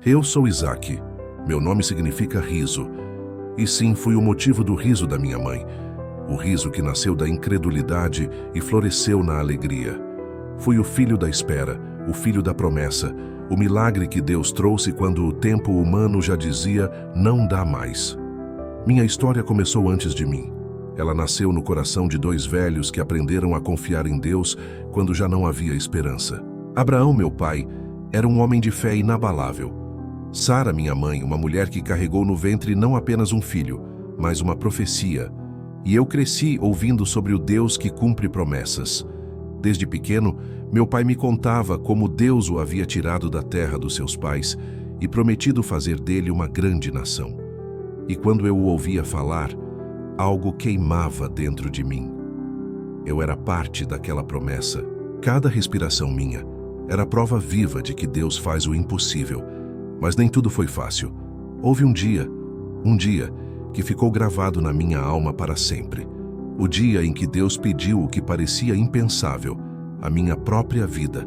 Eu sou Isaque. Meu nome significa riso. E sim, fui o motivo do riso da minha mãe. O riso que nasceu da incredulidade e floresceu na alegria. Fui o filho da espera, o filho da promessa, o milagre que Deus trouxe quando o tempo humano já dizia não dá mais. Minha história começou antes de mim. Ela nasceu no coração de dois velhos que aprenderam a confiar em Deus quando já não havia esperança. Abraão, meu pai, era um homem de fé inabalável. Sara, minha mãe, uma mulher que carregou no ventre não apenas um filho, mas uma profecia. E eu cresci ouvindo sobre o Deus que cumpre promessas. Desde pequeno, meu pai me contava como Deus o havia tirado da terra dos seus pais e prometido fazer dele uma grande nação. E quando eu o ouvia falar, algo queimava dentro de mim. Eu era parte daquela promessa. Cada respiração minha era prova viva de que Deus faz o impossível. Mas nem tudo foi fácil. Houve um dia que ficou gravado na minha alma para sempre. O dia em que Deus pediu o que parecia impensável, a minha própria vida.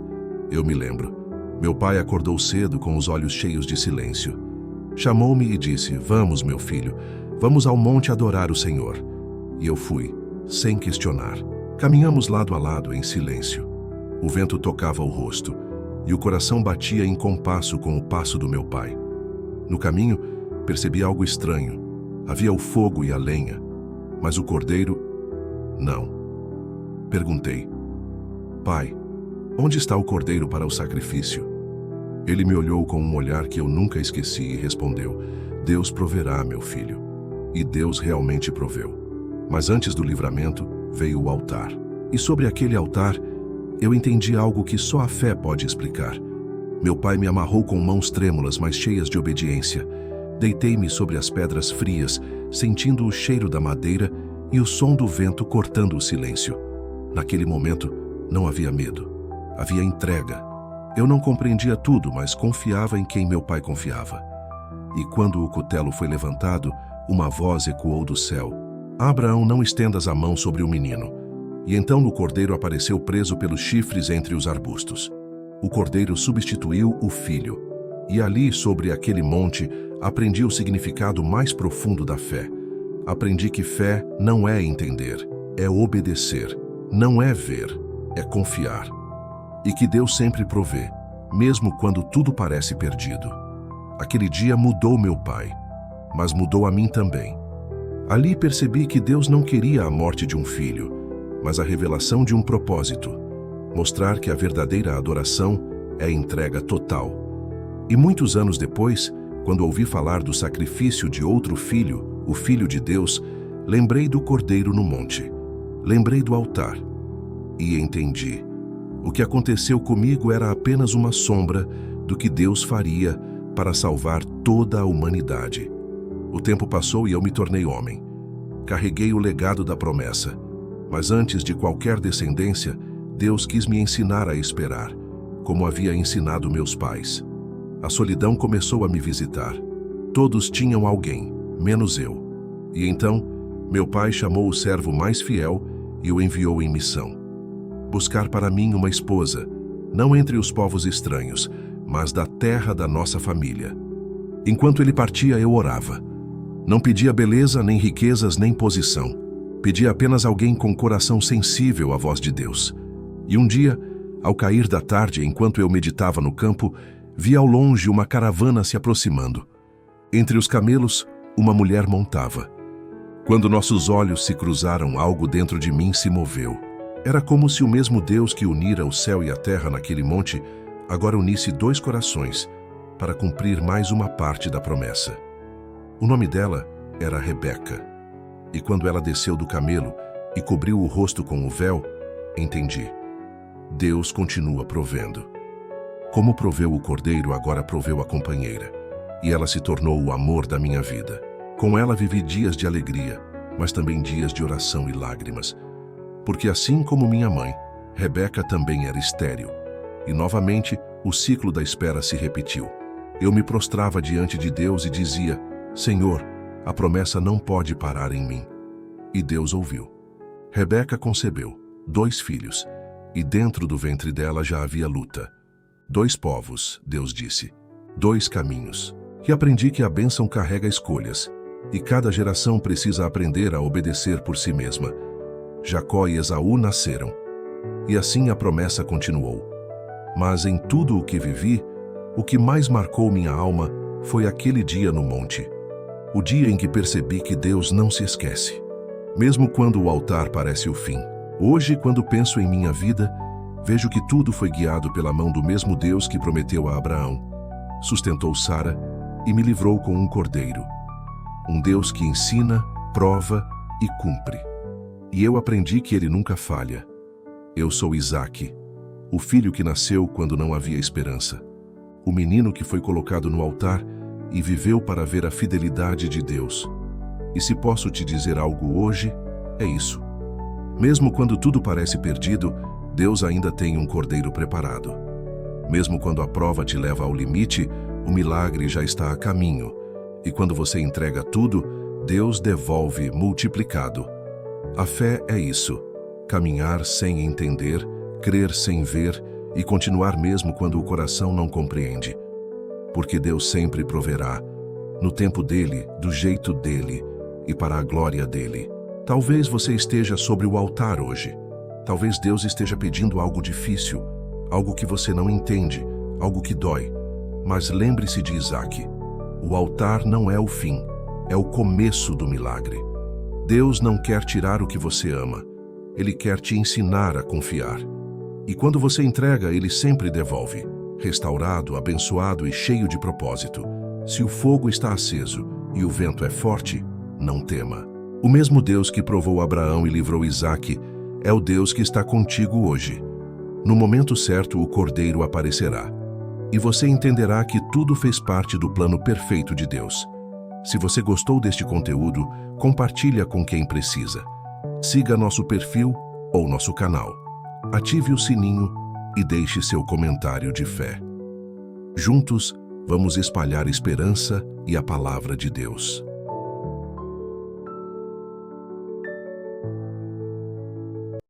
Eu me lembro. Meu pai acordou cedo com os olhos cheios de silêncio. Chamou-me e disse: "Vamos, meu filho, vamos ao monte adorar o Senhor." E eu fui, sem questionar. Caminhamos lado a lado em silêncio. O vento tocava o rosto e o coração batia em compasso com o passo do meu pai. No caminho, percebi algo estranho. Havia o fogo e a lenha, mas o cordeiro, não. Perguntei: "Pai, onde está o cordeiro para o sacrifício?" Ele me olhou com um olhar que eu nunca esqueci e respondeu: "Deus proverá, meu filho." E Deus realmente proveu. Mas antes do livramento, veio o altar. E sobre aquele altar, eu entendi algo que só a fé pode explicar. Meu pai me amarrou com mãos trêmulas, mas cheias de obediência. Deitei-me sobre as pedras frias, sentindo o cheiro da madeira e o som do vento cortando o silêncio. Naquele momento, não havia medo. Havia entrega. Eu não compreendia tudo, mas confiava em quem meu pai confiava. E quando o cutelo foi levantado, uma voz ecoou do céu: "Abraão, não estendas a mão sobre o menino." E então o cordeiro apareceu preso pelos chifres entre os arbustos. O cordeiro substituiu o filho. E ali, sobre aquele monte, aprendi o significado mais profundo da fé. Aprendi que fé não é entender, é obedecer. Não é ver, é confiar. E que Deus sempre provê, mesmo quando tudo parece perdido. Aquele dia mudou meu pai, mas mudou a mim também. Ali percebi que Deus não queria a morte de um filho, mas a revelação de um propósito: mostrar que a verdadeira adoração é entrega total. E muitos anos depois, quando ouvi falar do sacrifício de outro filho, o Filho de Deus, lembrei do cordeiro no monte. Lembrei do altar. E entendi. O que aconteceu comigo era apenas uma sombra do que Deus faria para salvar toda a humanidade. O tempo passou e eu me tornei homem. Carreguei o legado da promessa. Mas antes de qualquer descendência, Deus quis me ensinar a esperar, como havia ensinado meus pais. A solidão começou a me visitar. Todos tinham alguém, menos eu. E então, meu pai chamou o servo mais fiel e o enviou em missão. Buscar para mim uma esposa, não entre os povos estranhos, mas da terra da nossa família. Enquanto ele partia, eu orava. Não pedia beleza, nem riquezas, nem posição. Pedia apenas alguém com coração sensível à voz de Deus. E um dia, ao cair da tarde, enquanto eu meditava no campo, vi ao longe uma caravana se aproximando. Entre os camelos, uma mulher montava. Quando nossos olhos se cruzaram, algo dentro de mim se moveu. Era como se o mesmo Deus que unira o céu e a terra naquele monte, agora unisse dois corações para cumprir mais uma parte da promessa. O nome dela era Rebeca. E quando ela desceu do camelo e cobriu o rosto com o véu, entendi. Deus continua provendo. Como proveu o cordeiro, agora proveu a companheira. E ela se tornou o amor da minha vida. Com ela vivi dias de alegria, mas também dias de oração e lágrimas. Porque assim como minha mãe, Rebeca também era estéril. E novamente, o ciclo da espera se repetiu. Eu me prostrava diante de Deus e dizia: "Senhor, a promessa não pode parar em mim." E Deus ouviu. Rebeca concebeu 2 filhos, e dentro do ventre dela já havia luta. 2 povos, Deus disse. 2 caminhos. E aprendi que a bênção carrega escolhas, e cada geração precisa aprender a obedecer por si mesma. Jacó e Esaú nasceram, e assim a promessa continuou. Mas em tudo o que vivi, o que mais marcou minha alma foi aquele dia no monte. O dia em que percebi que Deus não se esquece, mesmo quando o altar parece o fim. Hoje, quando penso em minha vida, vejo que tudo foi guiado pela mão do mesmo Deus que prometeu a Abraão, sustentou Sara e me livrou com um cordeiro. Um Deus que ensina, prova e cumpre. E eu aprendi que ele nunca falha. Eu sou Isaque, o filho que nasceu quando não havia esperança. O menino que foi colocado no altar e viveu para ver a fidelidade de Deus. E se posso te dizer algo hoje, é isso. Mesmo quando tudo parece perdido, Deus ainda tem um cordeiro preparado. Mesmo quando a prova te leva ao limite, o milagre já está a caminho. E quando você entrega tudo, Deus devolve multiplicado. A fé é isso: caminhar sem entender, crer sem ver e continuar mesmo quando o coração não compreende. Porque Deus sempre proverá, no tempo dele, do jeito dele e para a glória dele. Talvez você esteja sobre o altar hoje. Talvez Deus esteja pedindo algo difícil, algo que você não entende, algo que dói. Mas lembre-se de Isaque. O altar não é o fim, é o começo do milagre. Deus não quer tirar o que você ama. Ele quer te ensinar a confiar. E quando você entrega, ele sempre devolve, restaurado, abençoado e cheio de propósito. Se o fogo está aceso e o vento é forte, não tema. O mesmo Deus que provou Abraão e livrou Isaque é o Deus que está contigo hoje. No momento certo, o cordeiro aparecerá. E você entenderá que tudo fez parte do plano perfeito de Deus. Se você gostou deste conteúdo, compartilha com quem precisa. Siga nosso perfil ou nosso canal. Ative o sininho e deixe seu comentário de fé. Juntos, vamos espalhar esperança e a palavra de Deus.